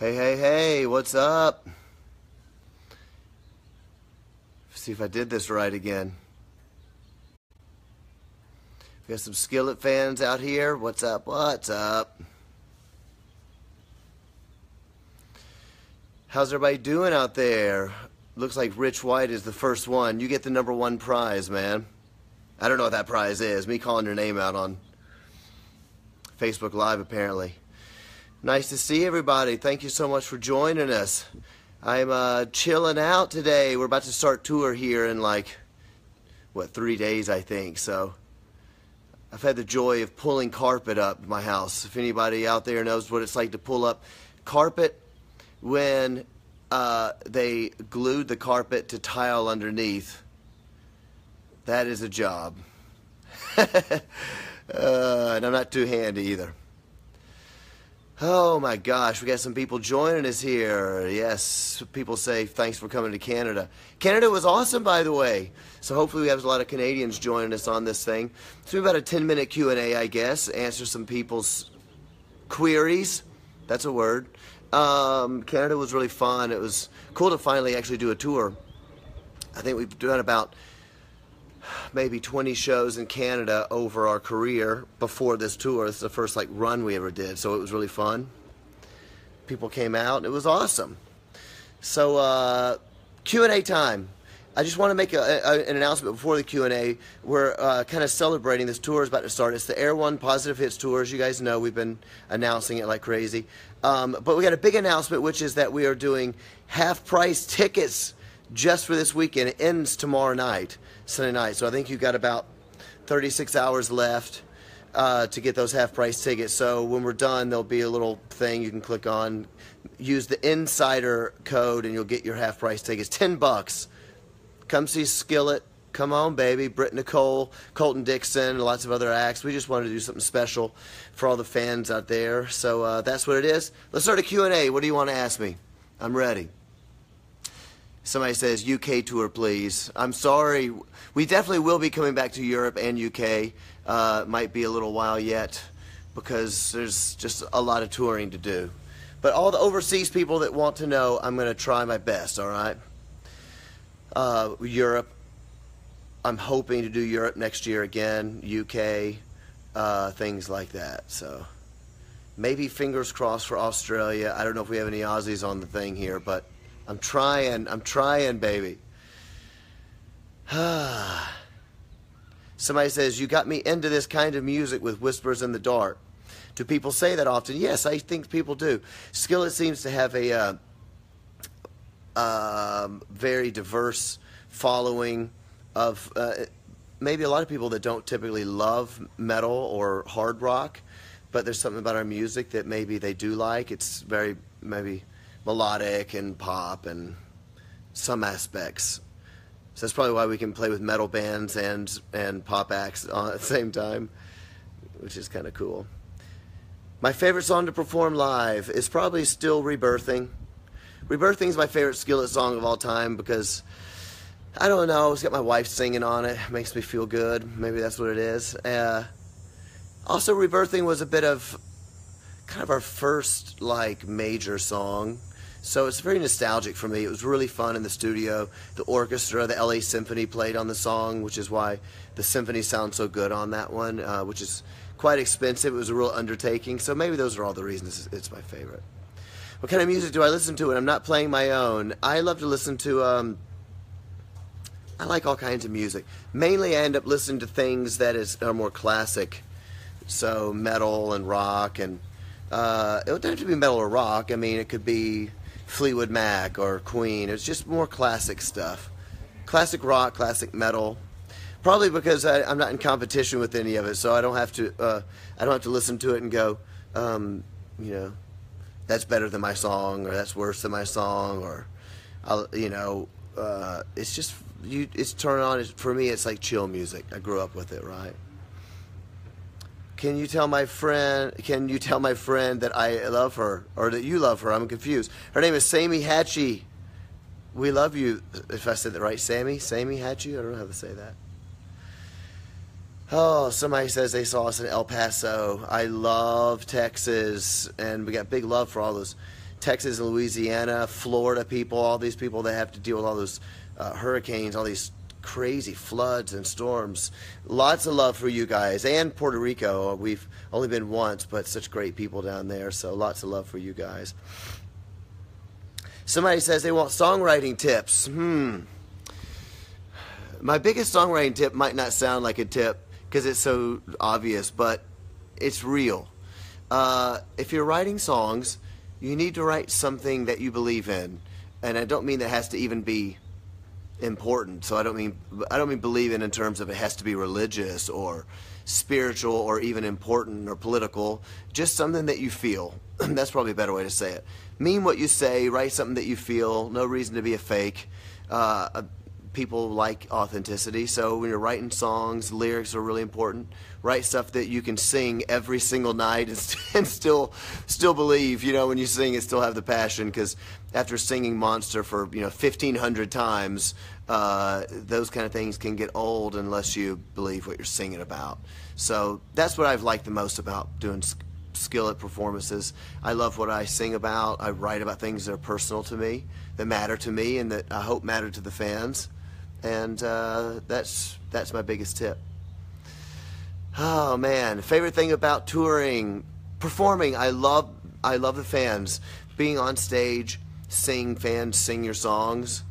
Hey, hey, hey, what's up? See if I did this right again. We got some Skillet fans out here. What's up? What's up? How's everybody doing out there? Looks like Rich White is the first one. You get the #1 prize, man. I don't know what that prize is. Me calling your name out on Facebook Live, apparently. Nice to see everybody. Thank you so much for joining us. I'm chilling out today. We're about to start tour here in 3 days, I think. So I've had the joy of pulling carpet up my house. If anybody out there knows what it's like to pull up carpet when they glued the carpet to tile underneath, that is a job. And I'm not too handy either. Oh my gosh, we got some people joining us here. Yes, people say thanks for coming to Canada. Canada was awesome, by the way. So hopefully we have a lot of Canadians joining us on this thing. So about a 10-minute Q&A, I guess. Answer some people's queries. That's a word. Canada was really fun. It was cool to finally actually do a tour. I think we've done about maybe 20 shows in Canada over our career before this tour. This is the first run we ever did, so it was really fun. People came out, and it was awesome. So Q&A time. I just want to make an announcement before the Q&A. We're kind of celebrating this tour is about to start. It's the Air One Positive Hits Tour. As you guys know, we've been announcing it like crazy. But we got a big announcement, which is that we are doing half-price tickets just for this weekend. It ends tomorrow night, Sunday night. So I think you've got about 36 hours left to get those half-price tickets. So when we're done, there'll be a little thing you can click on. Use the insider code, and you'll get your half-price tickets. $10. Come see Skillet. Come on, baby. Britt Nicole, Colton Dixon, lots of other acts. We just wanted to do something special for all the fans out there. So that's what it is. Let's start a Q&A. What do you want to ask me? I'm ready. Somebody says, UK tour, please. I'm sorry. We definitely will be coming back to Europe and UK. Might be a little while yet because there's just a lot of touring to do. But all the overseas people that want to know, I'm going to try my best, all right? Europe. I'm hoping to do Europe next year again. UK, things like that. So maybe fingers crossed for Australia. I don't know if we have any Aussies on the thing here, but I'm trying, baby. Somebody says, you got me into this kind of music with Whispers in the Dark. Do people say that often? Yes, I think people do. Skillet seems to have a very diverse following of maybe a lot of people that don't typically love metal or hard rock, but there's something about our music that maybe they do like. It's very maybe melodic and pop and some aspects. So that's probably why we can play with metal bands and pop acts at the same time, which is kind of cool. My favorite song to perform live is probably still Rebirthing. Rebirthing is my favorite Skillet song of all time because, I don't know, it's got my wife singing on it. It makes me feel good. Maybe that's what it is. Also, Rebirthing was a bit of kind of our first major song. So it's very nostalgic for me. It was really fun in the studio. The orchestra, the LA Symphony played on the song, which is why the symphony sounds so good on that one, which is quite expensive. It was a real undertaking. So maybe those are all the reasons it's my favorite. What kind of music do I listen to when I'm not playing my own? I love to listen to, I like all kinds of music. Mainly I end up listening to things that are more classic. So metal and rock, and it don't have to be metal or rock. I mean, it could be Fleetwood Mac or Queen. It's just more classic stuff. Classic rock, classic metal. Probably because I'm not in competition with any of it, so I don't have to listen to it and go, that's better than my song, or that's worse than my song, or it's just it's turned on. For me, it's like chill music. I grew up with it, right? Can you tell my friend that I love her, or that you love her? I'm confused. Her name is Sammy Hatchie. We love you. If I said that right, Sammy Hatchie. I don't know how to say that. Oh, somebody says they saw us in El Paso. I love Texas, and we got big love for all those Texas and Louisiana, Florida people, all these people that have to deal with all those hurricanes, all these crazy floods and storms. Lots of love for you guys. And Puerto Rico. We've only been once, but such great people down there, so lots of love for you guys. Somebody says they want songwriting tips. My biggest songwriting tip might not sound like a tip because it's so obvious, but it's real. If you're writing songs, you need to write something that you believe in. And I don't mean that has to even be important. So I don't mean believe in terms of it has to be religious or spiritual or even important or political. Just something that you feel. That's probably a better way to say it. Mean what you say, write something that you feel, no reason to be a fake. People like authenticity, so when you're writing songs, lyrics are really important. Write stuff that you can sing every single night and still believe, when you sing it, still have the passion, because after singing Monster for 1,500 times, those kind of things can get old unless you believe what you're singing about. So that's what I've liked the most about doing Skillet performances. I love what I sing about. I write about things that are personal to me, that matter to me, and that I hope matter to the fans. And that's my biggest tip. Oh man, favorite thing about touring, performing. I love the fans. Being on stage, fans sing your songs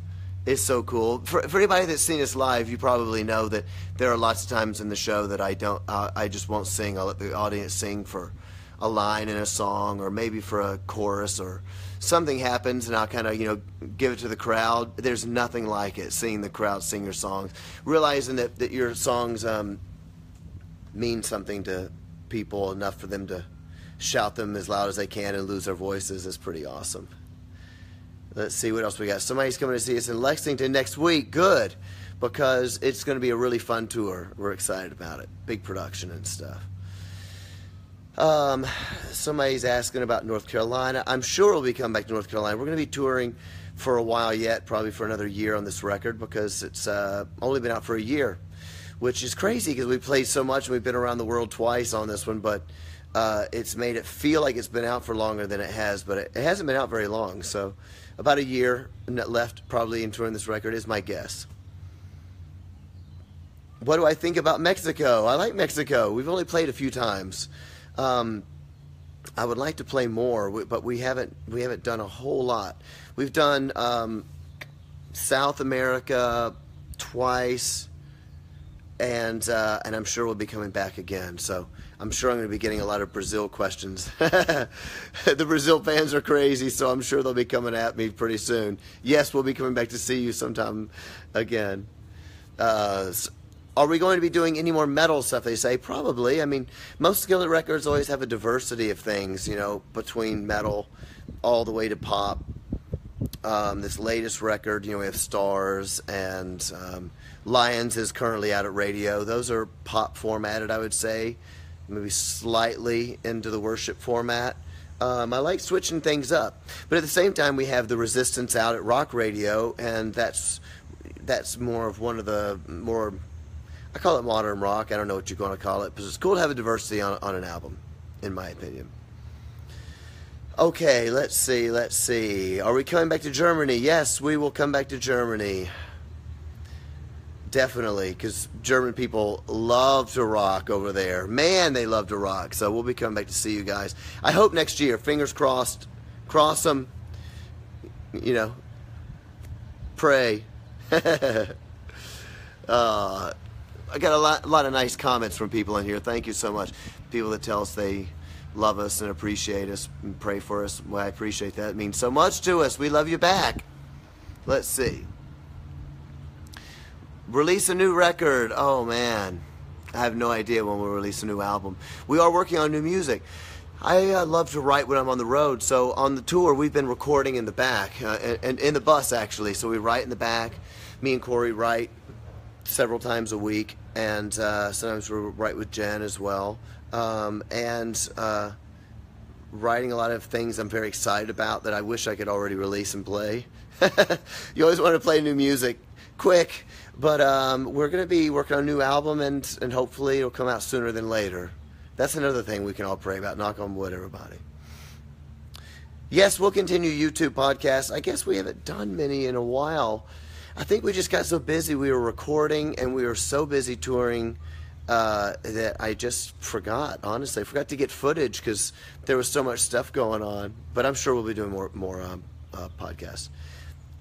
is so cool. For anybody that's seen us live, you probably know that there are lots of times in the show that I just won't sing. I'll let the audience sing for a line in a song, or maybe for a chorus, or something happens and I'll kind of give it to the crowd. There's nothing like it, seeing the crowd sing your songs, realizing that your songs mean something to people enough for them to shout them as loud as they can and lose their voices is pretty awesome. Let's see what else we got. Somebody's coming to see us in Lexington next week. Good, because it's going to be a really fun tour. We're excited about it. Big production and stuff. Somebody's asking about North Carolina. I'm sure we'll be coming back to North Carolina. We're going to be touring for a while yet, probably for another year on this record, because it's only been out for a year, which is crazy because we played so much and we've been around the world twice on this one, but it's made it feel like it's been out for longer than it has, but it hasn't been out very long. So about a year left probably in touring this record is my guess. What do I think about Mexico? I like Mexico. We've only played a few times. I would like to play more, but we haven't done a whole lot. We've done South America twice, and I'm sure we'll be coming back again. So I'm sure I'm going to be getting a lot of Brazil questions. The Brazil fans are crazy, so I'm sure they'll be coming at me pretty soon. Yes, we'll be coming back to see you sometime again. Are we going to be doing any more metal stuff, they say? Probably. I mean, most Skillet records always have a diversity of things, between metal all the way to pop. This latest record, we have Stars, and Lions is currently out at radio. Those are pop formatted, I would say, maybe slightly into the worship format. I like switching things up. But at the same time, we have The Resistance out at rock radio, and that's more of one of the more... I call it modern rock. I don't know what you're going to call it, because it's cool to have a diversity on an album, in my opinion. Okay, let's see. Are we coming back to Germany? Yes, we will come back to Germany. Definitely, because German people love to rock over there. Man, they love to rock. So we'll be coming back to see you guys. I hope next year. Fingers crossed. Cross them. Pray. I got a lot of nice comments from people in here. Thank you so much. People that tell us they love us and appreciate us and pray for us. Well, I appreciate that. It means so much to us. We love you back. Let's see. Release a new record. Oh, man. I have no idea when we'll release a new album. We are working on new music. I love to write when I'm on the road. So on the tour, we've been recording in the back, and in the bus, actually. So we write in the back. Me and Corey write several times a week, and sometimes we write with Jen as well, and writing a lot of things I'm very excited about that I wish I could already release and play. You always want to play new music quick, but we're going to be working on a new album, and hopefully it'll come out sooner than later. That's another thing we can all pray about. Knock on wood, everybody. Yes, we'll continue YouTube podcasts. I guess we haven't done many in a while. I think we just got so busy. We were recording and we were so busy touring that I just forgot. Honestly, I forgot to get footage because there was so much stuff going on. But I'm sure we'll be doing more podcasts.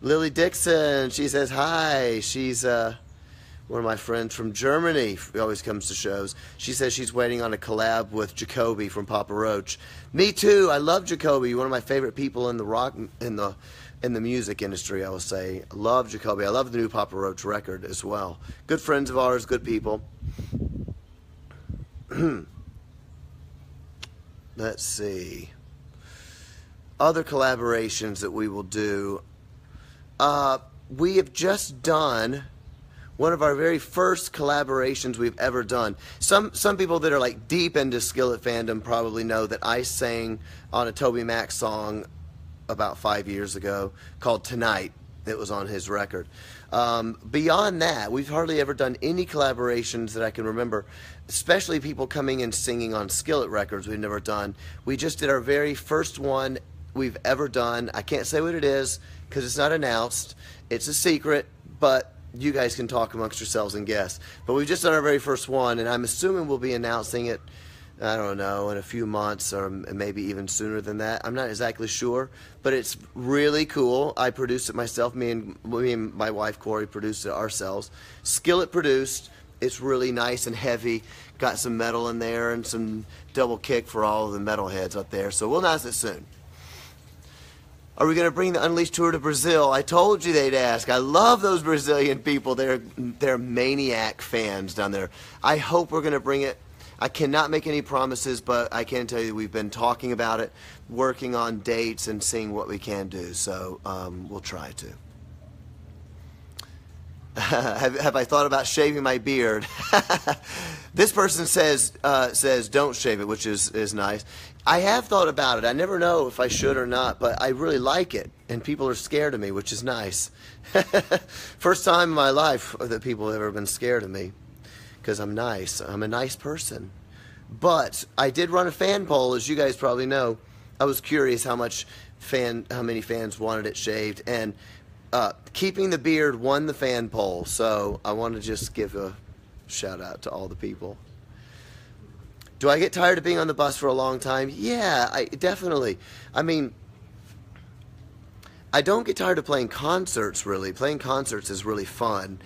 Lily Dixon, she says hi. She's one of my friends from Germany. He always comes to shows. She says she's waiting on a collab with Jacoby from Papa Roach. Me too. I love Jacoby. One of my favorite people in the rock in the music industry, I will say. I love Jacoby. I love the new Papa Roach record as well. Good friends of ours, good people. Let's see. Other collaborations that we will do. We have just done one of our very first collaborations we've ever done. Some people that are like deep into Skillet fandom probably know that I sang on a Toby Mac song about 5 years ago called Tonight. It was on his record. Beyond that, we've hardly ever done any collaborations that I can remember, especially people coming and singing on Skillet records we've never done. We just did our very first one we've ever done. I can't say what it is because it's not announced. It's a secret, but you guys can talk amongst yourselves and guess. But we've just done our very first one, and I'm assuming we'll be announcing it, I don't know, in a few months or maybe even sooner than that. I'm not exactly sure, but it's really cool. I produced it myself. Me and my wife, Corey, produced it ourselves. Skillet produced. It's really nice and heavy. Got some metal in there and some double kick for all of the metal heads up there. So we'll announce it soon. Are we going to bring the Unleashed tour to Brazil? I told you they'd ask. I love those Brazilian people. They're maniac fans down there. I hope we're going to bring it. I cannot make any promises, but I can tell you we've been talking about it, working on dates and seeing what we can do. So we'll try to. Have I thought about shaving my beard? This person says don't shave it, which is nice. I have thought about it. I never know if I should or not, but I really like it, and people are scared of me, which is nice. First time in my life that people have ever been scared of me, because I'm nice. I'm a nice person. But I did run a fan poll, as you guys probably know. I was curious how many fans wanted it shaved, and keeping the beard won the fan poll. So I want to just give a shout out to all the people. Do I get tired of being on the bus for a long time? Yeah, definitely. I mean, I don't get tired of playing concerts, really. Playing concerts is really fun.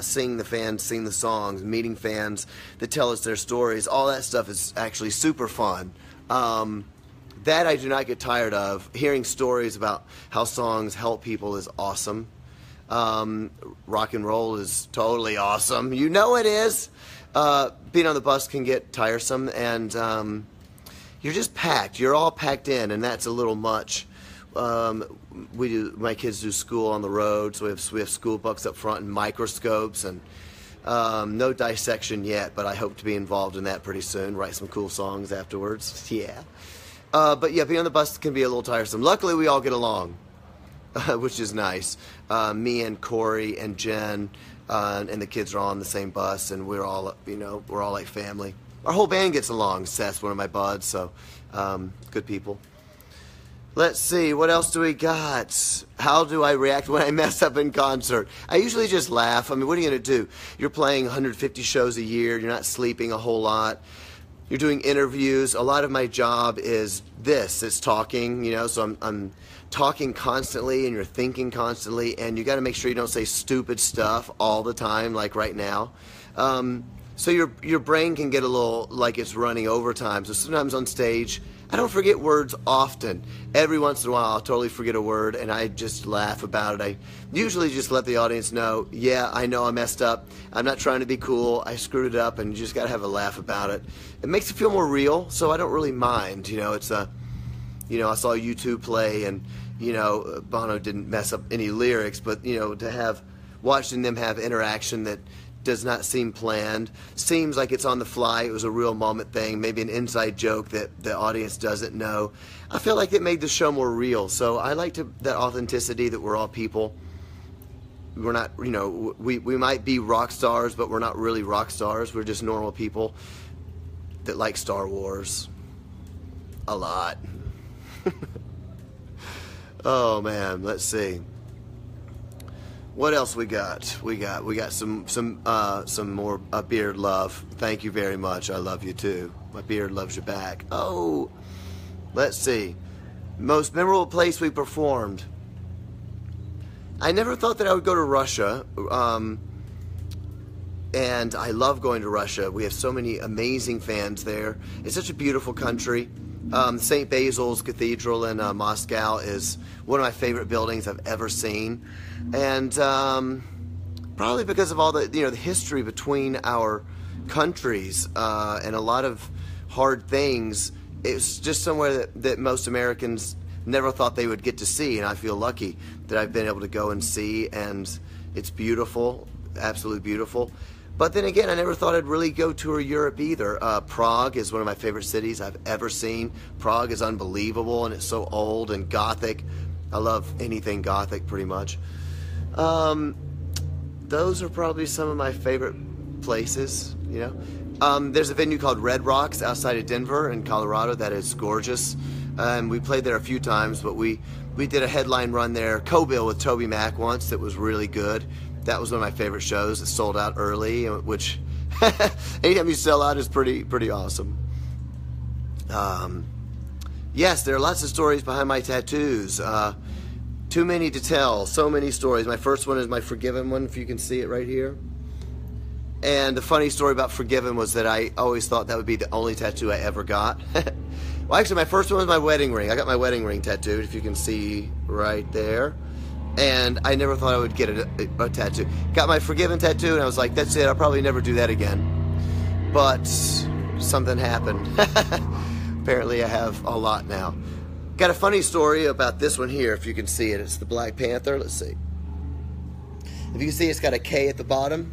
Seeing the fans, sing the songs, meeting fans that tell us their stories. All that stuff is actually super fun. That I do not get tired of. Hearing stories about how songs help people is awesome. Rock and roll is totally awesome. You know it is. Being on the bus can get tiresome, and you're just packed. You're all packed in, and that's a little much. My kids do school on the road, so we have school books up front and microscopes, and no dissection yet, but I hope to be involved in that pretty soon. Write some cool songs afterwards. Yeah. But yeah, being on the bus can be a little tiresome. Luckily, we all get along, which is nice. Me and Corey and Jen and the kids are all on the same bus, and we're all like family. Our whole band gets along. Seth's one of my buds, so good people. Let's see, what else do we got? How do I react when I mess up in concert? I usually just laugh. I mean, what are you going to do? You're playing 150 shows a year. You're not sleeping a whole lot. You're doing interviews. A lot of my job is this. It's talking, so I'm talking constantly, and you're thinking constantly, and you got to make sure you don't say stupid stuff all the time, like right now. So your brain can get a little like it's running overtime. So sometimes on stage, I don't forget words often. Every once in a while, I'll totally forget a word, and I just laugh about it. I usually just let the audience know, yeah, I know I messed up. I'm not trying to be cool. I screwed it up, and you just got to have a laugh about it. It makes it feel more real, so I don't really mind. It's I saw U2 play, and, Bono didn't mess up any lyrics, but, to have, watching them have interaction that does not seem planned, seems like it's on the fly, it was a real moment thing, maybe an inside joke that the audience doesn't know. I feel like it made the show more real, so I like that authenticity, that we're all people. We're not, we might be rock stars, but we're not really rock stars. We're just normal people that like Star Wars a lot. Oh man, let's see. What else we got? We got some more beard love. Thank you very much. I love you too. My beard loves you back. Oh, let's see. Most memorable place we performed. I never thought that I would go to Russia, and I love going to Russia. We have so many amazing fans there. It's such a beautiful country. St. Basil's Cathedral in Moscow is one of my favorite buildings I've ever seen, and probably because of all the the history between our countries and a lot of hard things. It's just somewhere that most Americans never thought they would get to see, and I feel lucky that I've been able to go and see, and it's beautiful, absolutely beautiful. But then again, I never thought I'd really go tour Europe either. Prague is one of my favorite cities I've ever seen. Prague is unbelievable, and it's so old and Gothic. I love anything Gothic, pretty much. Those are probably some of my favorite places, There's a venue called Red Rocks outside of Denver in Colorado that is gorgeous. We played there a few times, but we did a headline run there, co-bill with Toby Mac once, that was really good. That was one of my favorite shows. It sold out early, which anytime you sell out is pretty awesome. Yes, there are lots of stories behind my tattoos. Too many to tell. So many stories. My first one is my Forgiven one, if you can see it right here. And the funny story about Forgiven was that I always thought that would be the only tattoo I ever got. Well, actually, my first one was my wedding ring. I got my wedding ring tattooed, if you can see right there. And I never thought I would get a tattoo. Got my Forgiven tattoo, and I was like, that's it. I'll probably never do that again. But something happened. Apparently, I have a lot now. Got a funny story about this one here, if you can see it. It's the Black Panther. Let's see. If you can see, it's got a K at the bottom.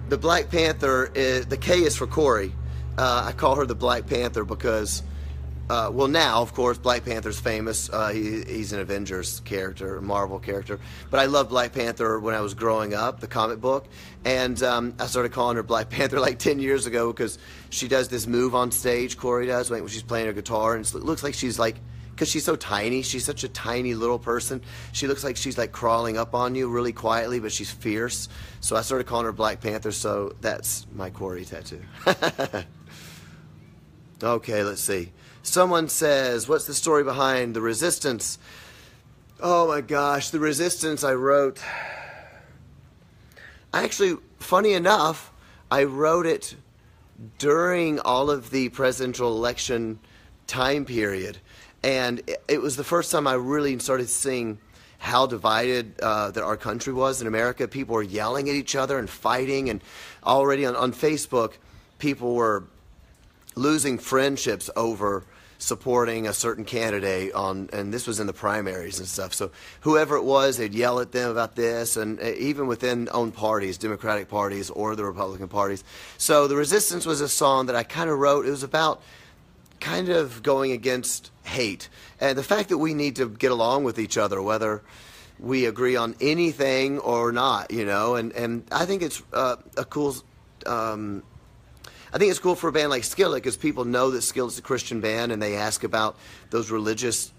The Black Panther, the K is for Corey. I call her the Black Panther because, well, now, of course, Black Panther's famous. He's an Avengers character, a Marvel character. But I loved Black Panther when I was growing up, the comic book. And I started calling her Black Panther like 10 years ago because she does this move on stage, Corey does, when she's playing her guitar. And it looks like she's like, because she's so tiny, she's such a tiny little person, she looks like she's like crawling up on you really quietly, but she's fierce. So I started calling her Black Panther, so that's my Corey tattoo. Okay, let's see. Someone says, what's the story behind The Resistance? Oh my gosh, The Resistance I wrote. Actually, funny enough, I wrote it during all of the presidential election time period. And it was the first time I really started seeing how divided that our country was in America. People were yelling at each other and fighting, and already on Facebook, people were losing friendships over supporting a certain candidate and this was in the primaries and stuff. So whoever it was, they'd yell at them about this, and even within own parties, Democratic parties or the Republican parties. So The Resistance was a song that I kind of wrote. It was about kind of going against hate and the fact that we need to get along with each other, whether we agree on anything or not, and I think it's I think it's cool for a band like Skillet because people know that Skillet's a Christian band and they ask about those religious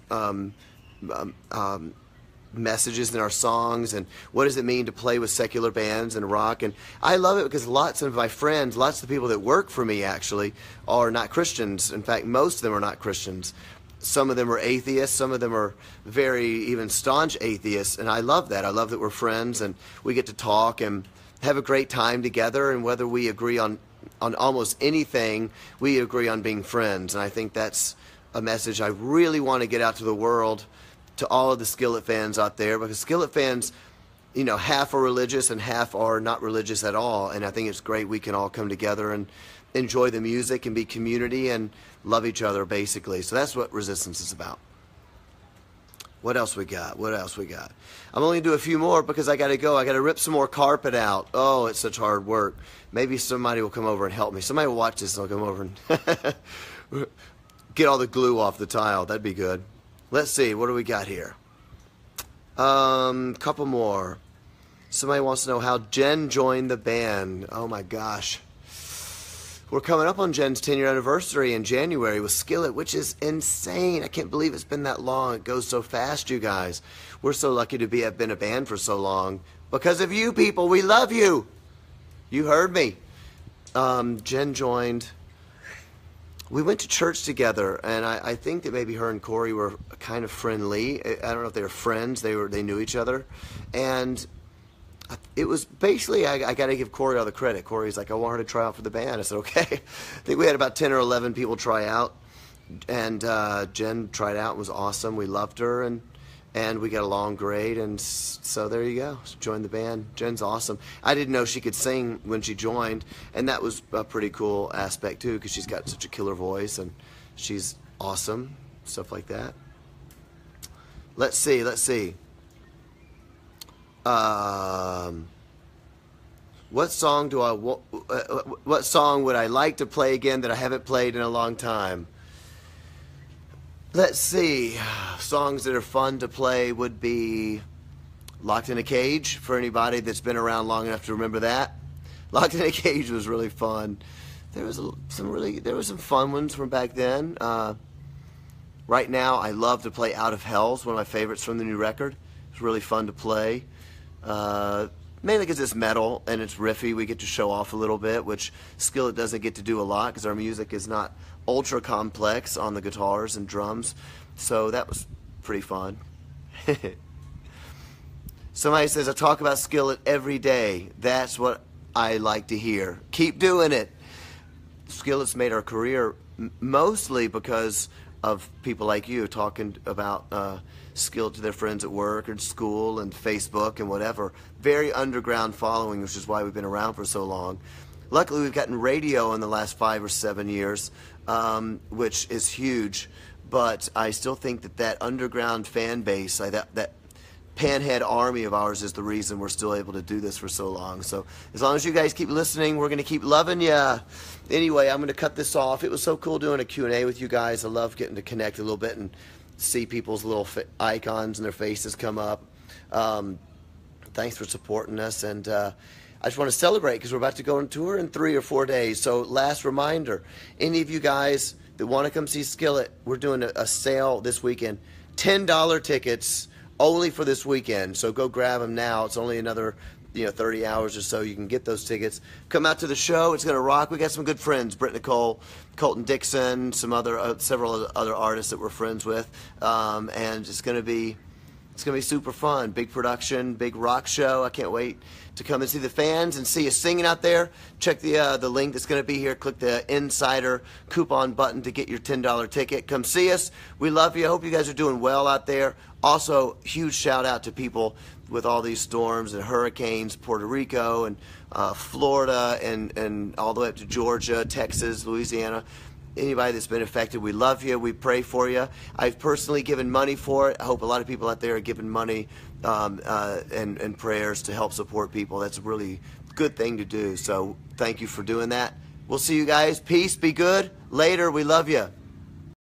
messages in our songs and what does it mean to play with secular bands and rock. And I love it because lots of my friends, lots of the people that work for me actually are not Christians. In fact, most of them are not Christians. Some of them are atheists, some of them are very even staunch atheists, and I love that. I love that we're friends and we get to talk and have a great time together, and whether we agree on almost anything, we agree on being friends. And I think that's a message I really want to get out to the world, to all of the Skillet fans out there, because Skillet fans, half are religious and half are not religious at all. And I think it's great we can all come together and enjoy the music and be community and love each other, basically. So that's what Resistance is about. What else we got? What else we got? I'm only going to do a few more because I got to go. I got to rip some more carpet out. Oh, it's such hard work. Maybe somebody will come over and help me. Somebody will watch this and they'll come over and get all the glue off the tile. That'd be good. Let's see. What do we got here? Couple more. Somebody wants to know how Jen joined the band. Oh my gosh. We're coming up on Jen's 10-year anniversary in January with Skillet, which is insane. I can't believe it's been that long. It goes so fast, you guys. We're so lucky to have been a band for so long. Because of you people, we love you. You heard me. Jen joined. We went to church together, and I think that maybe her and Corey were kind of friendly. I don't know if they were friends. They knew each other. And it was basically, I got to give Corey all the credit. Corey's like, I want her to try out for the band. I said, okay. I think we had about 10 or 11 people try out. And Jen tried out and was awesome. We loved her, and we got along great. And so there you go. She joined the band. Jen's awesome. I didn't know she could sing when she joined. And that was a pretty cool aspect, too, because she's got such a killer voice. And she's awesome. Stuff like that. Let's see. What song what song would I like to play again that I haven't played in a long time? Let's see. Songs that are fun to play would be Locked in a Cage, for anybody that's been around long enough to remember that. Locked in a Cage was really fun. There was some fun ones from back then. Right now, I love to play Out of Hell. It's one of my favorites from the new record. It's really fun to play. Mainly because it's metal and it's riffy. We get to show off a little bit, which Skillet doesn't get to do a lot because our music is not ultra complex on the guitars and drums. So that was pretty fun. Somebody says, I talk about Skillet every day. That's what I like to hear. Keep doing it. Skillet's made our career mostly because of people like you talking about Skillet to their friends at work or school and Facebook and whatever. Very underground following, which is why we've been around for so long. Luckily, we've gotten radio in the last 5 or 7 years, which is huge. But I still think that underground fan base, that panhead army of ours is the reason we're still able to do this for so long. So as long as you guys keep listening, we're going to keep loving you. Anyway, I'm going to cut this off. It was so cool doing a Q&A with you guys. I love getting to connect a little bit and see people's little icons and their faces come up. Thanks for supporting us. And I just want to celebrate because we're about to go on tour in 3 or 4 days. So last reminder, any of you guys that want to come see Skillet, we're doing a sale this weekend. $10 tickets only for this weekend. So go grab them now. It's only another 30 hours or so. You can get those tickets. Come out to the show. It's going to rock. We got some good friends. Britt Nicole, Colton Dixon, some other several other artists that we're friends with. And it's going to be super fun. Big production, big rock show. I can't wait to come and see the fans and see us singing out there. Check the link that's going to be here. Click the Insider coupon button to get your $10 ticket. Come see us. We love you. I hope you guys are doing well out there. Also, huge shout out to people with all these storms and hurricanes, Puerto Rico and Florida and all the way up to Georgia, Texas, Louisiana. Anybody that's been affected, we love you. We pray for you. I've personally given money for it. I hope a lot of people out there are giving money and prayers to help support people. That's a really good thing to do. So thank you for doing that. We'll see you guys. Peace. Be good. Later. We love you.